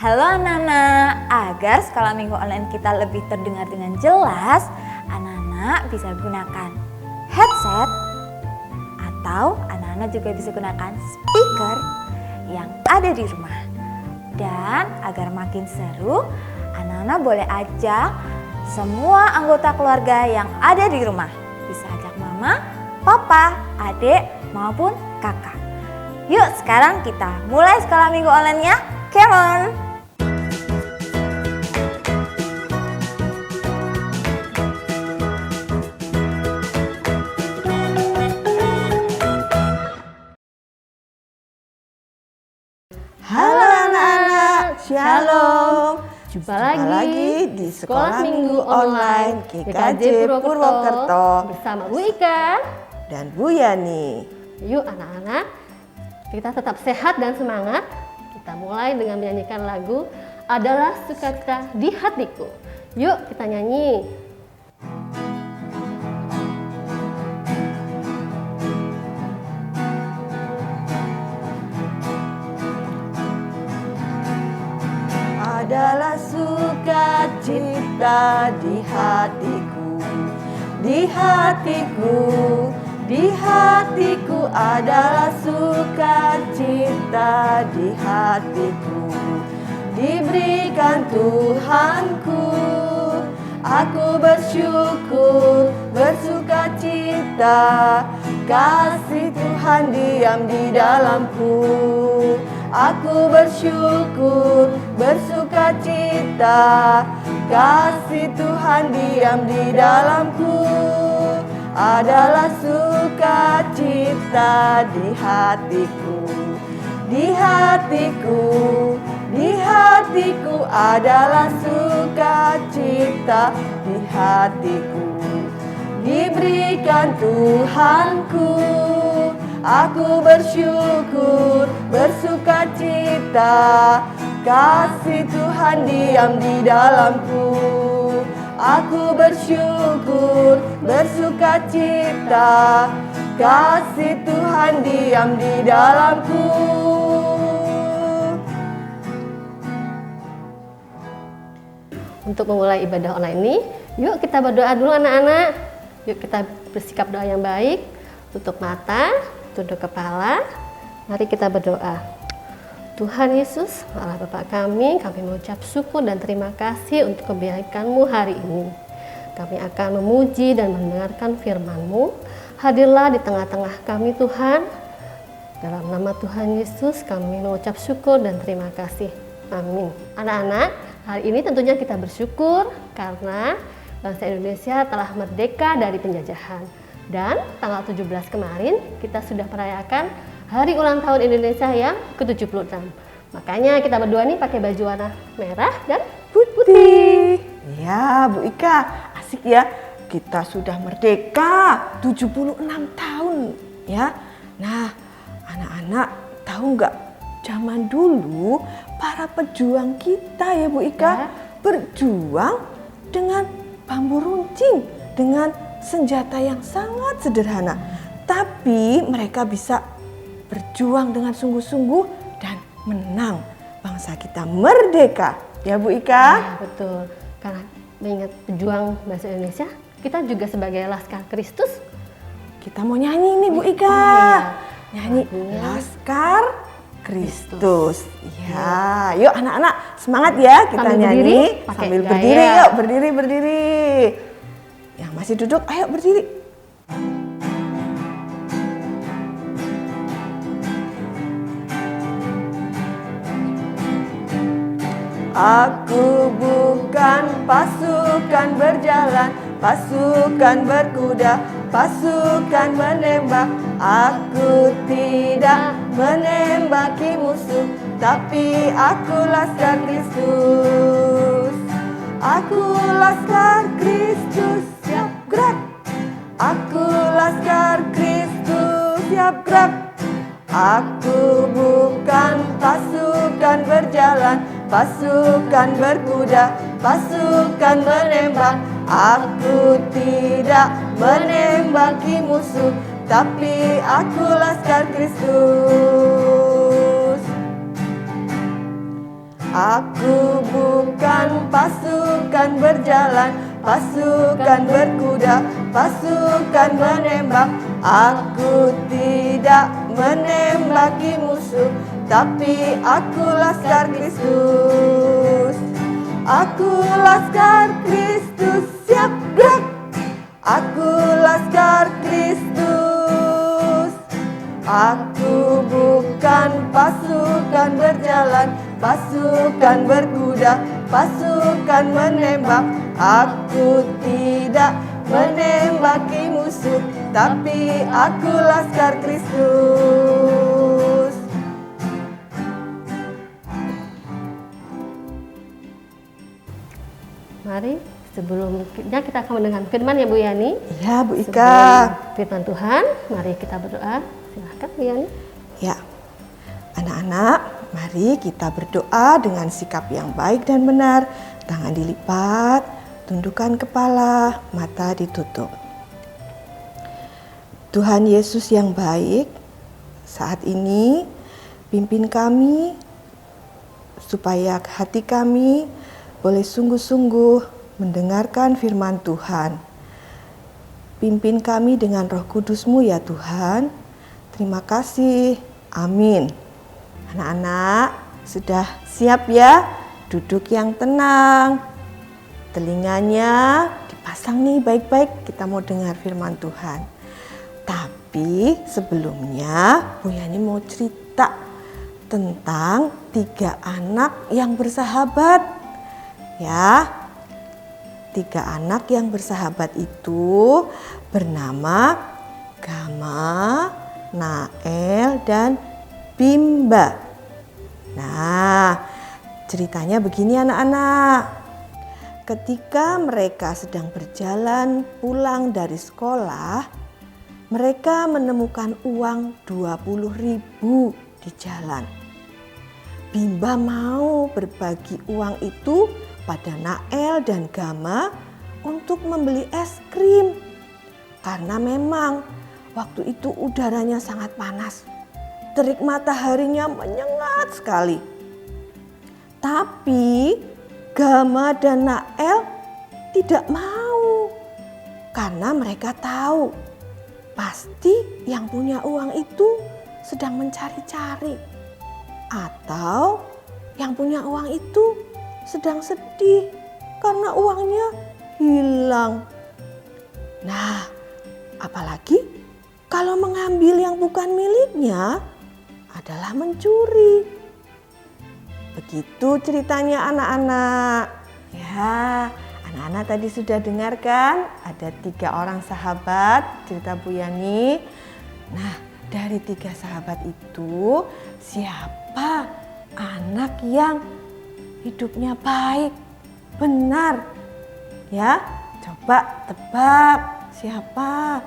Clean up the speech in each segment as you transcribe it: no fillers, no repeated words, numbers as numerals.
Halo anak-anak, agar sekolah minggu online kita lebih terdengar dengan jelas, anak-anak bisa gunakan headset atau anak-anak juga bisa gunakan speaker yang ada di rumah. Dan agar makin seru, anak-anak boleh ajak semua anggota keluarga yang ada di rumah. Bisa ajak mama, papa, adik, maupun kakak. Yuk sekarang kita mulai sekolah minggu online-nya. Come on! Halo anak-anak, shalom. Jumpa lagi di Sekolah Minggu Online GKJ Purwokerto bersama Bu Ika dan Bu Yani. Yuk anak-anak, kita tetap sehat dan semangat. Kita mulai dengan menyanyikan lagu Adalah Sukacita di Hatiku. Yuk kita nyanyi. Adalah sukacita di hatiku, di hatiku, di hatiku adalah sukacita di hatiku. Diberikan Tuhanku, aku bersyukur, bersukacita, kasih Tuhan diam di dalamku. Aku bersyukur, bersukacita, kasih Tuhan diam di dalamku. Adalah sukacita di hatiku, di hatiku, di hatiku adalah sukacita di hatiku. Diberikan Tuhanku, aku bersyukur, bersukacita, kasih Tuhan diam di dalamku. Aku bersyukur, bersukacita, kasih Tuhan diam di dalamku. Untuk memulai ibadah online ini, yuk kita berdoa dulu anak-anak. Yuk kita bersikap doa yang baik. Tutup mata, tunduk kepala. Mari kita berdoa. Tuhan Yesus, Allah Bapa kami mengucap syukur dan terima kasih untuk kebaikan-Mu hari ini. Kami akan memuji dan mendengarkan firman-Mu. Hadirlah di tengah-tengah kami Tuhan. Dalam nama Tuhan Yesus kami mengucap syukur dan terima kasih. Amin. Anak-anak, hari ini tentunya kita bersyukur karena bangsa Indonesia telah merdeka dari penjajahan. Dan tanggal 17 kemarin kita sudah merayakan Hari Ulang Tahun Indonesia yang ke-76. Makanya kita berdua nih pakai baju warna merah dan putih. Ya, Bu Ika, asik ya. Kita sudah merdeka 76 tahun ya. Nah, anak-anak tahu nggak? Zaman dulu para pejuang kita ya Bu Ika berjuang dengan bambu runcing, dengan senjata yang sangat sederhana. Tapi mereka bisa berjuang dengan sungguh-sungguh dan menang. Bangsa kita merdeka. Ya Bu Ika? Ya, betul. Karena mengingat pejuang bahasa Indonesia, kita juga sebagai Laskar Kristus. Kita mau nyanyi nih Bu Ika. Nyanyi Laskar Kristus. Ya, yuk anak-anak semangat ya kita Sambil nyanyi. berdiri, pakai Sambil gaya. berdiri yuk, berdiri. Yang masih duduk, ayo berdiri. Aku bukan pasukan berjalan, pasukan berkuda, pasukan menembak. Aku tidak menembaki musuh, tapi aku Laskar Kristus. Aku Laskar Kristus, siap gerak. Aku Laskar Kristus, siap gerak. Aku bukan pasukan berjalan, pasukan berkuda, pasukan menembak. Aku tidak menembaki musuh, tapi aku Laskar Kristus. Aku bukan pasukan berjalan, pasukan berkuda, pasukan menembak. Aku tidak menembaki musuh, tapi aku laskar Kristus. Aku laskar Kristus, siap gerak. Aku laskar Kristus. Aku bukan pasukan berjalan, pasukan berkuda, pasukan menembak. Aku tidak menembaki musuh, tapi aku laskar Kristus. Mari sebelumnya kita akan mendengar firman ya Bu Yani. Ya Bu Ika. Sebelum firman Tuhan, mari kita berdoa. Silakan Bu Yani. Ya, anak-anak, mari kita berdoa dengan sikap yang baik dan benar. Tangan dilipat, tundukkan kepala, mata ditutup. Tuhan Yesus yang baik, saat ini pimpin kami supaya hati kami boleh sungguh-sungguh mendengarkan firman Tuhan. Pimpin kami dengan Roh Kudus-Mu ya Tuhan. Terima kasih. Amin. Anak-anak sudah siap ya? Duduk yang tenang. Telinganya dipasang nih baik-baik. Kita mau dengar firman Tuhan. Tapi sebelumnya Bu Yani mau cerita tentang 3 anak yang bersahabat. Ya, 3 anak yang bersahabat itu bernama Gama, Nael, dan Bimba. Nah, ceritanya begini anak-anak. Ketika mereka sedang berjalan pulang dari sekolah, mereka menemukan uang 20.000 di jalan. Bimba mau berbagi uang itu pada Nael dan Gama untuk membeli es krim. Karena memang waktu itu udaranya sangat panas. Terik mataharinya menyengat sekali. Tapi Gama dan Nael tidak mau. Karena mereka tahu pasti yang punya uang itu sedang mencari-cari. Atau yang punya uang itu sedang sedih karena uangnya hilang. Nah, apalagi kalau mengambil yang bukan miliknya adalah mencuri. Begitu ceritanya anak-anak. Ya, anak-anak tadi sudah dengarkan ada 3 orang sahabat cerita Bu Yani. Nah, dari 3 sahabat itu siapa anak yang hidupnya baik, benar? Ya, coba tebak siapa?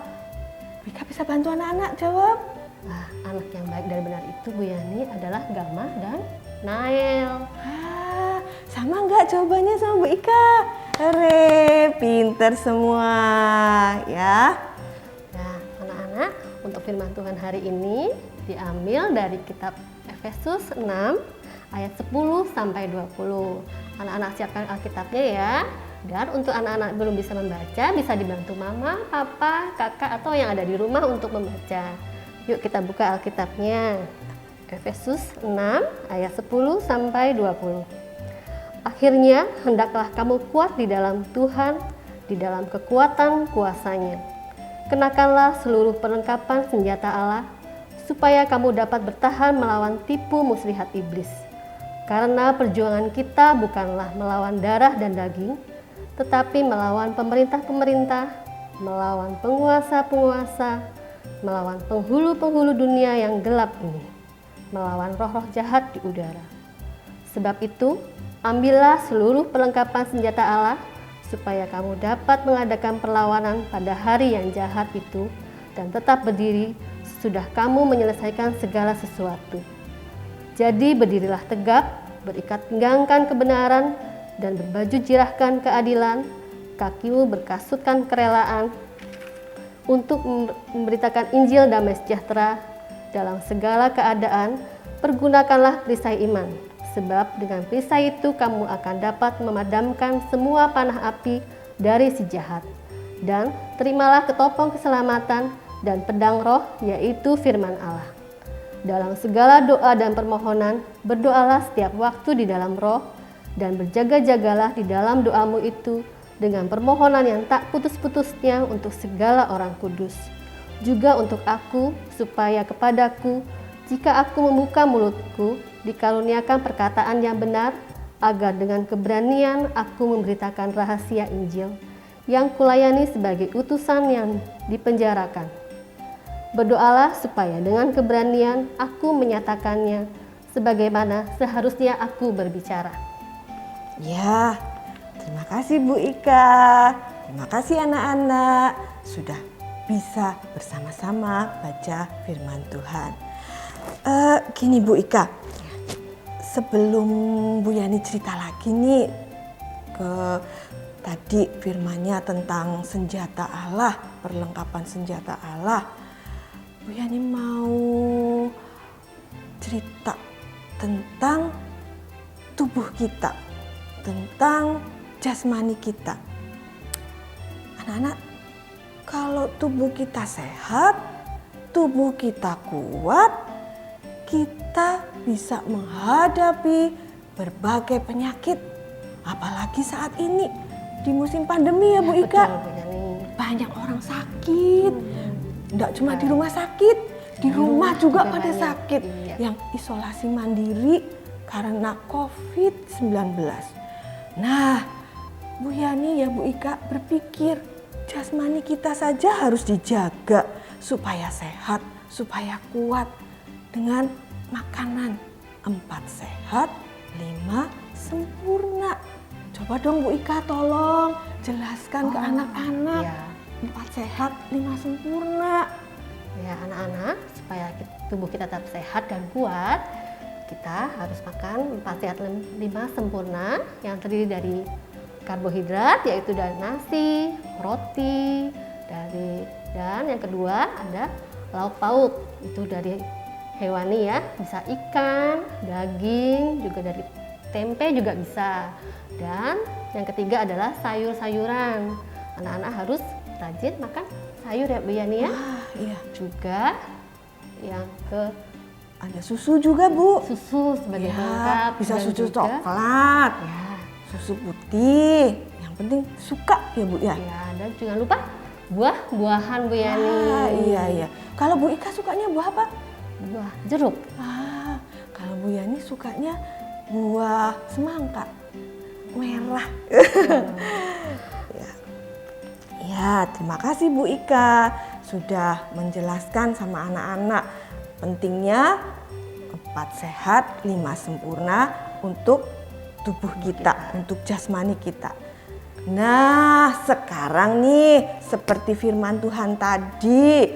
Bika bisa bantu anak-anak jawab. Nah, anak yang baik dan benar itu Bu Yani adalah Gama dan Nael. Sama nggak jawabannya sama Bu Ika? Hore, pinter semua ya. Nah, anak-anak, untuk firman Tuhan hari ini diambil dari kitab Efesus 6 ayat 10 sampai 20. Anak-anak siapkan Alkitabnya ya. Dan untuk anak-anak belum bisa membaca, bisa dibantu mama, papa, kakak, atau yang ada di rumah untuk membaca. Yuk kita buka Alkitabnya. Efesus 6 ayat 10 sampai 20. Akhirnya hendaklah kamu kuat di dalam Tuhan, di dalam kekuatan kuasa-Nya. Kenakanlah seluruh perlengkapan senjata Allah, supaya kamu dapat bertahan melawan tipu muslihat iblis. Karena perjuangan kita bukanlah melawan darah dan daging, tetapi melawan pemerintah-pemerintah, melawan penguasa-penguasa, melawan penghulu-penghulu dunia yang gelap ini, melawan roh-roh jahat di udara. Sebab itu, ambillah seluruh perlengkapan senjata Allah, supaya kamu dapat mengadakan perlawanan pada hari yang jahat itu, dan tetap berdiri sesudah kamu menyelesaikan segala sesuatu. Jadi berdirilah tegak, berikat pinggangkan kebenaran, dan berbaju jirahkan keadilan, kakimu berkasutkan kerelaan, untuk memberitakan Injil damai sejahtera dalam segala keadaan. Pergunakanlah perisai iman sebab dengan perisai itu kamu akan dapat memadamkan semua panah api dari si jahat. Dan terimalah ketopong keselamatan dan pedang roh, yaitu firman Allah. Dalam segala doa dan permohonan, berdoalah setiap waktu di dalam roh, dan berjaga-jagalah di dalam doamu itu dengan permohonan yang tak putus-putusnya untuk segala orang kudus. Juga untuk aku, supaya kepadaku, jika aku membuka mulutku, dikaruniakan perkataan yang benar, agar dengan keberanian aku memberitakan rahasia Injil, yang kulayani sebagai utusan yang dipenjarakan. Berdoalah supaya dengan keberanian aku menyatakannya sebagaimana seharusnya aku berbicara. Ya, terima kasih Bu Ika. Terima kasih anak-anak sudah bisa bersama-sama baca firman Tuhan. Gini Bu Ika, sebelum Bu Yani cerita lagi nih tadi firmannya tentang senjata Allah, perlengkapan senjata Allah. Bu Yani mau cerita tentang tubuh kita, tentang jasmani kita. Anak-anak, kalau tubuh kita sehat, tubuh kita kuat, kita bisa menghadapi berbagai penyakit. Apalagi saat ini di musim pandemi ya Bu Ika. Betul, Bu Yani. Banyak orang sakit. Enggak cuma di rumah sakit, di rumah juga pada banyak. sakit. Iya. Yang isolasi mandiri karena COVID-19. Nah, Bu Yani ya Bu Ika berpikir jasmani kita saja harus dijaga supaya sehat, supaya kuat dengan makanan 4 sehat, 5 sempurna. Coba dong Bu Ika tolong jelaskan ke anak-anak. Iya. 4 sehat, 5 sempurna. Ya anak-anak, supaya tubuh kita tetap sehat dan kuat, kita harus makan 4 sehat 5 sempurna yang terdiri dari karbohidrat, yaitu dari nasi, roti, dan yang kedua ada lauk pauk, itu dari hewani ya, bisa ikan, daging, juga dari tempe juga bisa. Dan yang ketiga adalah sayur-sayuran. Anak-anak harus rajin makan sayur ya Bu Yani ya. Iya. Juga yang Ada susu juga Bu. susu sebagai Ya, pelengkap. bisa dan susu juga- coklat, Ya, susu putih. Yang penting suka ya Bu ya. ya, dan jangan lupa buah-buahan Bu Yani. Iya. Kalau Bu Ika sukanya buah apa? Buah jeruk. Kalau Bu Yani sukanya buah semangka merah. Ya, terima kasih Bu Ika sudah menjelaskan sama anak-anak pentingnya 4 sehat, 5 sempurna untuk tubuh kita, untuk jasmani kita. Nah, sekarang nih seperti firman Tuhan tadi,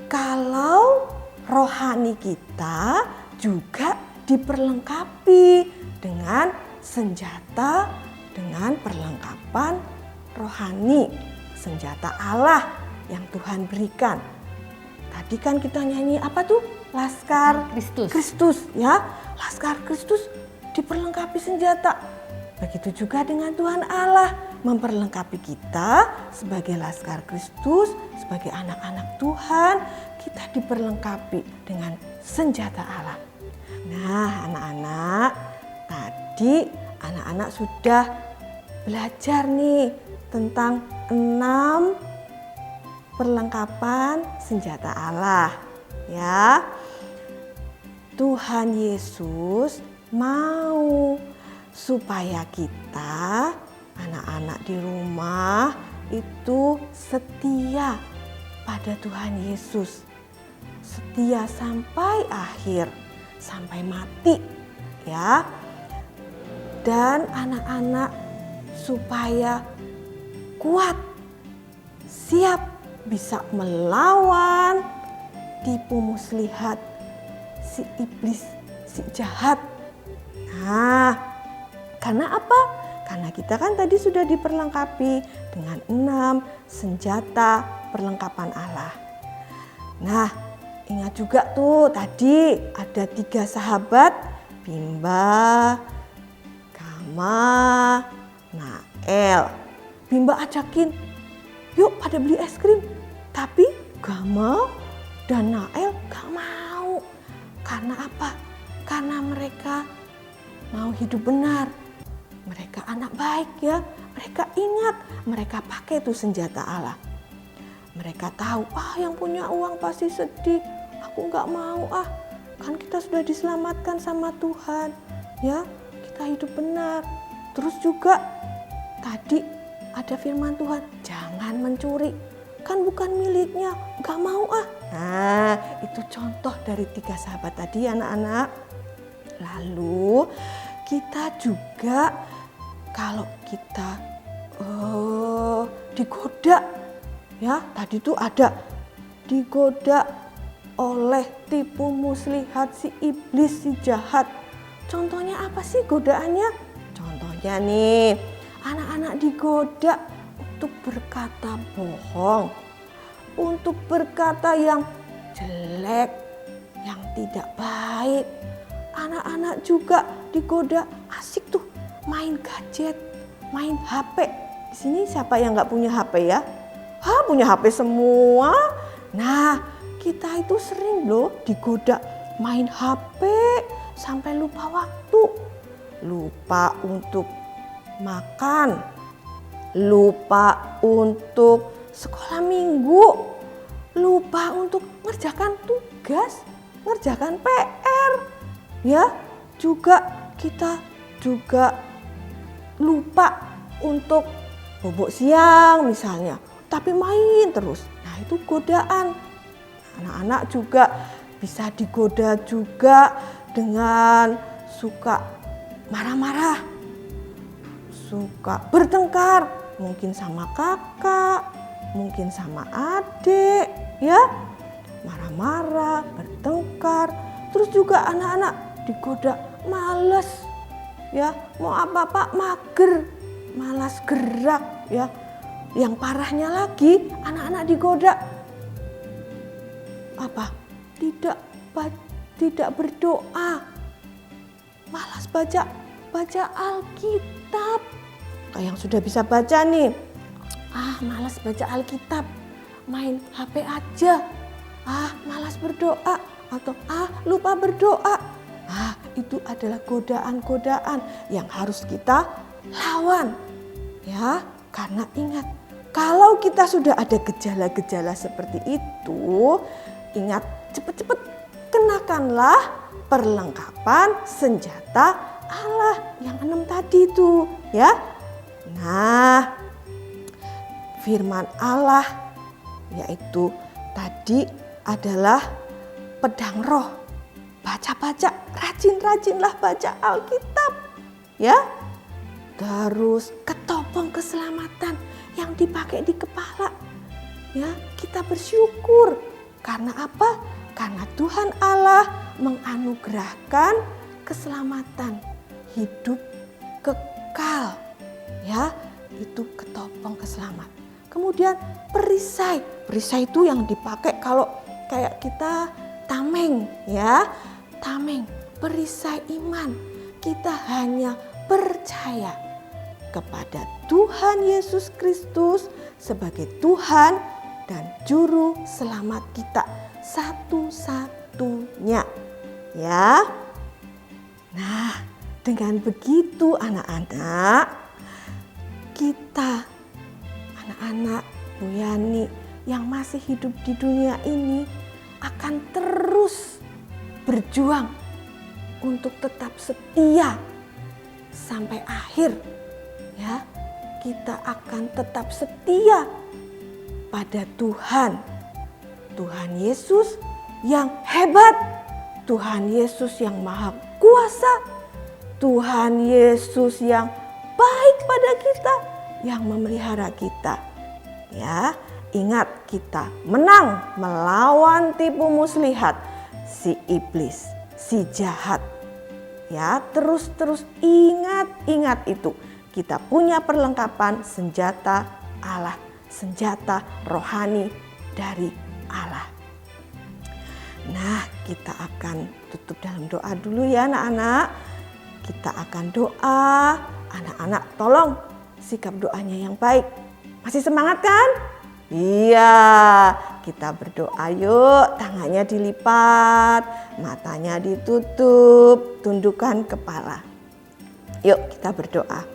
kalau rohani kita juga diperlengkapi dengan senjata, dengan perlengkapan rohani, senjata Allah yang Tuhan berikan. Tadi kan kita nyanyi apa tuh? Laskar Kristus ya. Laskar Kristus diperlengkapi senjata. Begitu juga dengan Tuhan Allah memperlengkapi kita sebagai Laskar Kristus, sebagai anak-anak Tuhan, kita diperlengkapi dengan senjata Allah. Nah, anak-anak, tadi anak-anak sudah belajar nih tentang 6 perlengkapan senjata Allah ya. Tuhan Yesus mau supaya kita anak-anak di rumah itu setia pada Tuhan Yesus, setia sampai akhir, sampai mati ya. Dan anak-anak supaya kuat, siap bisa melawan tipu muslihat si iblis, si jahat. Nah, karena apa? Karena kita kan tadi sudah diperlengkapi dengan 6 senjata perlengkapan Allah. Nah, ingat juga tuh tadi ada 3 sahabat Bimba, Gama, Nael. Bimba ajakin, yuk pada beli es krim. Tapi Gama dan Nael gak mau. Karena apa? Karena mereka mau hidup benar. Mereka anak baik ya. Mereka ingat, mereka pakai itu senjata Allah. Mereka tahu, yang punya uang pasti sedih. Aku gak mau kan kita sudah diselamatkan sama Tuhan. Ya, kita hidup benar. Terus juga tadi ada firman Tuhan, jangan mencuri. Kan bukan miliknya, gak mau Nah, itu contoh dari 3 sahabat tadi anak-anak. Lalu kita juga kalau kita digoda, ya tadi tuh ada digoda oleh tipu muslihat si iblis, si jahat. Contohnya apa sih godaannya? Contohnya nih, anak-anak digoda untuk berkata bohong, untuk berkata yang jelek, yang tidak baik. Anak-anak juga digoda asik tuh main gadget, main HP. Di sini siapa yang nggak punya HP ya? Punya HP semua. Nah, kita itu sering loh digoda main HP sampai lupa waktu, lupa untuk makan, lupa untuk sekolah minggu, lupa untuk ngerjakan tugas, ngerjakan PR. Ya, kita juga lupa untuk bobok siang misalnya, tapi main terus. Nah, itu godaan. Anak-anak juga bisa digoda juga dengan suka marah-marah, suka bertengkar, mungkin sama kakak, mungkin sama adik, ya. Marah-marah, bertengkar. Terus juga anak-anak digoda males, ya, mau apa-apa mager, malas gerak, ya. Yang parahnya lagi, anak-anak digoda apa? Tidak berdoa, malas baca Alkitab. Yang sudah bisa baca nih, malas baca Alkitab, main HP aja, malas berdoa, atau lupa berdoa. Itu adalah godaan-godaan yang harus kita lawan, ya. Karena ingat, kalau kita sudah ada gejala-gejala seperti itu, ingat, cepat-cepat kenakanlah perlengkapan senjata Allah yang 6 tadi itu, ya. Nah, firman Allah yaitu tadi adalah pedang roh. Baca-baca, rajin-rajinlah baca Alkitab, ya. Terus ketopong keselamatan yang dipakai di kepala, ya. Kita bersyukur karena apa? Karena Tuhan Allah menganugerahkan keselamatan, hidup kekal, ya. Itu ketopong keselamatan. Kemudian perisai itu yang dipakai kalau kayak kita tameng, ya. Tameng, perisai iman. Kita hanya percaya kepada Tuhan Yesus Kristus sebagai Tuhan dan Juru Selamat kita satu-satunya, ya. Nah, dengan begitu anak-anak, kita anak-anak Bu Yani yang masih hidup di dunia ini akan terus berjuang untuk tetap setia sampai akhir, ya. Kita akan tetap setia pada Tuhan Yesus yang hebat, Tuhan Yesus yang maha kuasa, Tuhan Yesus yang baik pada kita, yang memelihara kita, ya. Ingat, kita menang melawan tipu muslihat si iblis, si jahat, ya. Terus ingat itu, kita punya perlengkapan senjata Allah, senjata rohani dari Allah. Nah, kita akan tutup dalam doa dulu ya anak-anak. Kita akan doa, anak-anak tolong sikap doanya yang baik. Masih semangat kan? Iya, kita berdoa yuk, tangannya dilipat, matanya ditutup, tundukkan kepala. Yuk kita berdoa.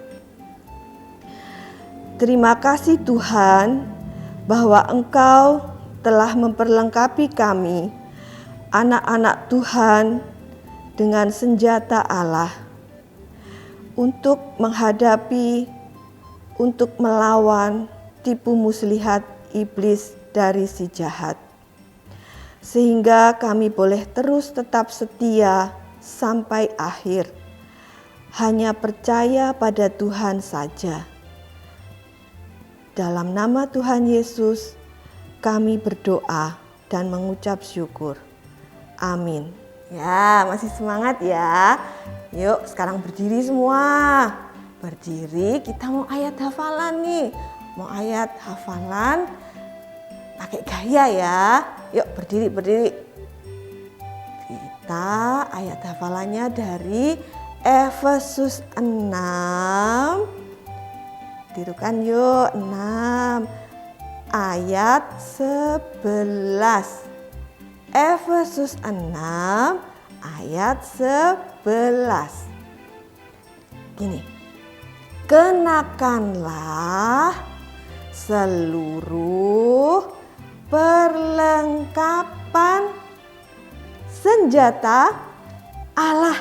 Terima kasih Tuhan bahwa Engkau telah memperlengkapi kami, anak-anak Tuhan, dengan senjata Allah untuk menghadapi, untuk melawan tipu muslihat iblis dari si jahat. Sehingga kami boleh terus tetap setia sampai akhir. Hanya percaya pada Tuhan saja. Dalam nama Tuhan Yesus, kami berdoa dan mengucap syukur. Amin. Ya, masih semangat ya. Yuk, sekarang berdiri semua. Berdiri, kita mau ayat hafalan nih. Mau ayat hafalan pakai gaya ya. Yuk berdiri. Kita ayat hafalannya dari Efesus 6. Tirukan yuk, 6 ayat 11. Efesus 6 ayat 11. Gini. Kenakanlah seluruh perlengkapan senjata Allah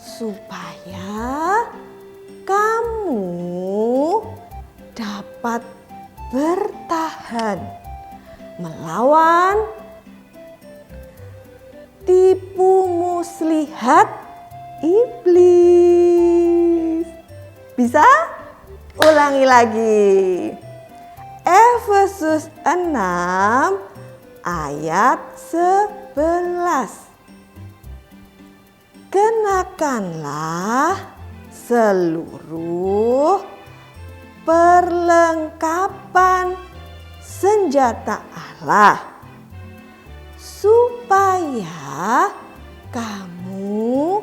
supaya kamu dapat bertahan melawan tipu muslihat iblis. Bisa? Ulangi lagi. Efesus 6 ayat 11. Kenakanlah seluruh perlengkapan senjata Allah supaya kamu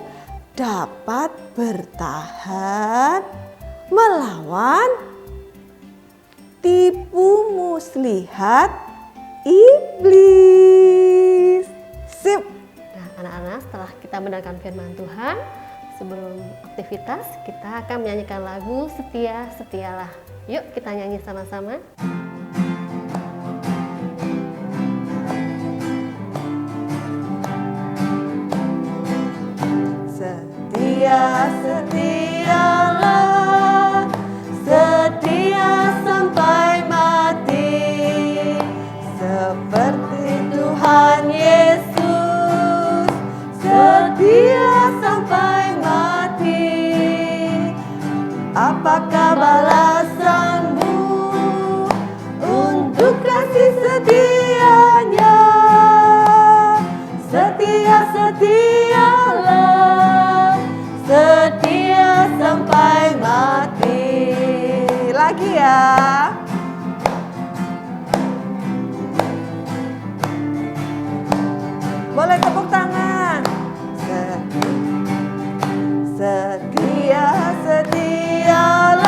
dapat bertahan melawan tipu muslihat iblis. Sip. Nah, anak-anak, setelah kita mendengarkan firman Tuhan, sebelum aktivitas kita akan menyanyikan lagu Setia Setialah. Yuk kita nyanyi sama-sama. Setia, setialah, setia sampai mati, seperti Tuhan Yesus, setia sampai mati. Apakah balasanmu untuk kasih setianya? Setia, setialah, setia sampai mati. Lagi ya. Boleh tepuk tangan. Setia, setialah,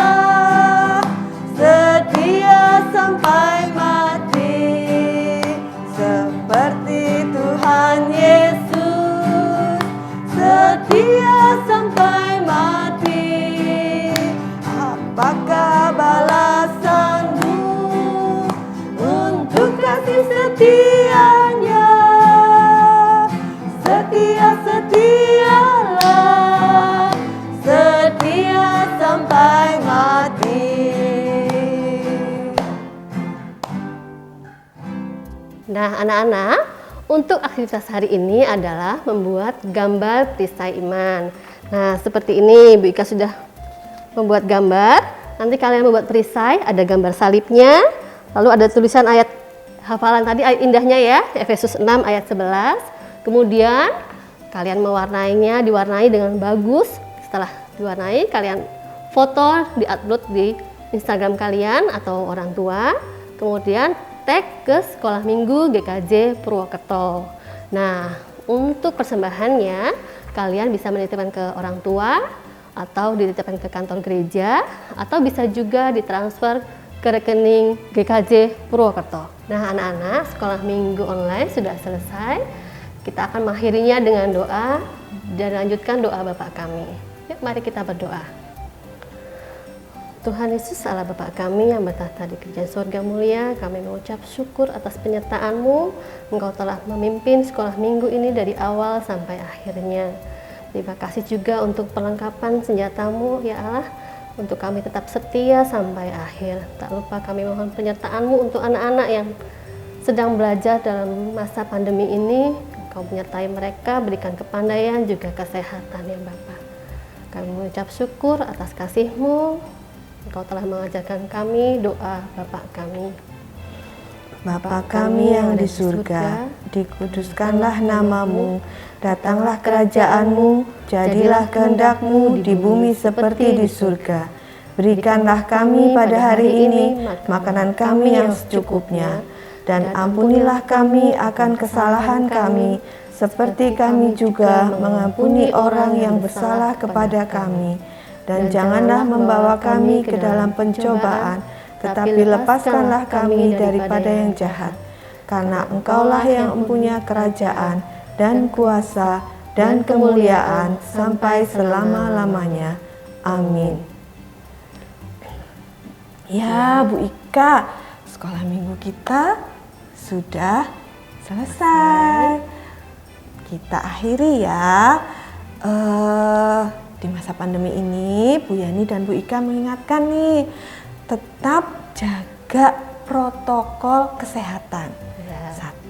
setia sampai mati, seperti Tuhan Yesus, setia sampai mati. Apakah balasanmu untuk kasih setianya? Setia, setialah, setia sampai mati. Nah, anak-anak, untuk aktivitas hari ini adalah membuat gambar perisai iman. Nah, seperti ini Bu Ika sudah membuat gambar. Nanti kalian membuat perisai, ada gambar salibnya, lalu ada tulisan ayat hafalan tadi, ayat indahnya ya, Efesus 6 ayat 11. Kemudian kalian mewarnainya, diwarnai dengan bagus. Setelah diwarnai, kalian foto, di-upload di Instagram kalian atau orang tua. Kemudian tag ke Sekolah Minggu GKJ Purwokerto. Nah, untuk persembahannya, kalian bisa menitipkan ke orang tua, atau dititipkan ke kantor gereja, atau bisa juga ditransfer ke rekening GKJ Purwokerto. Nah, anak-anak, sekolah minggu online sudah selesai. Kita akan mengakhirinya dengan doa dan lanjutkan doa Bapa kami. Yuk, mari kita berdoa. Tuhan Yesus Allah Bapa kami yang bertahta di kerajaan surga mulia, kami mengucap syukur atas penyertaan-Mu. Engkau telah memimpin sekolah minggu ini dari awal sampai akhirnya. Terima kasih juga untuk perlengkapan senjata-Mu ya Allah, untuk kami tetap setia sampai akhir. Tak lupa kami mohon penyertaan-Mu untuk anak-anak yang sedang belajar dalam masa pandemi ini. Engkau menyertai mereka, berikan kepandaian juga kesehatan ya Bapa. Kami mengucap syukur atas kasih-Mu. Engkau telah mengajarkan kami doa Bapa kami. Bapa kami yang di surga, dikuduskanlah namamu, datanglah kerajaan-Mu, jadilah kehendak-Mu di bumi seperti di surga. Berikanlah kami pada hari ini makanan kami yang secukupnya, dan ampunilah kami akan kesalahan kami, seperti kami juga mengampuni orang yang bersalah kepada kami. Dan janganlah membawa kami ke dalam pencobaan, tetapi lepaskanlah kami daripada yang jahat. Karena Engkaulah yang mempunyai kerajaan dan kuasa dan kemuliaan sampai selama-lamanya. Amin. Ya, Bu Ika, sekolah minggu kita sudah selesai. Kita akhiri ya. Di masa pandemi ini, Bu Yani dan Bu Ika mengingatkan nih, tetap jaga protokol kesehatan. Ya. 1,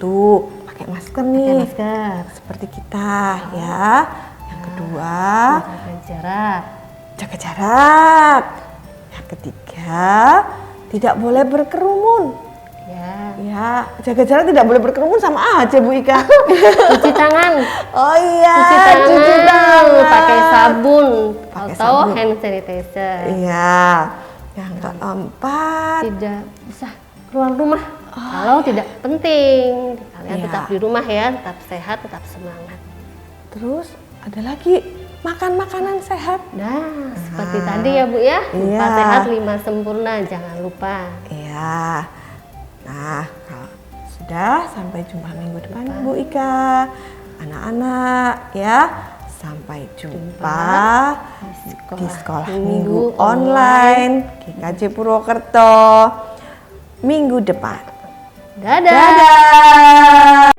pakai masker nih, Masker, seperti kita ya. Yang kedua, jaga jarak. jaga jarak. Yang ketiga, tidak boleh berkerumun. Ya. Ya, jaga jarak tidak boleh berkerumun sama aja Bu Ika. Cuci tangan. Oh iya, Cuci tangan. Pakai sabun Pakai atau sabun. hand sanitizer. Iya. Yang keempat, Tidak bisa keluar rumah kalau tidak penting. Kalian Iya. tetap di rumah ya, tetap sehat, tetap semangat. terus ada lagi makan makanan sehat. Nah, seperti tadi ya Bu ya, 4 Iya. sehat 5 sempurna, jangan lupa. Iya. Nah, kalau sudah, sampai jumpa minggu depan Bu Ika. Anak-anak ya, sampai jumpa di sekolah minggu online GKJ Purwokerto minggu depan. Dadah. Dadah.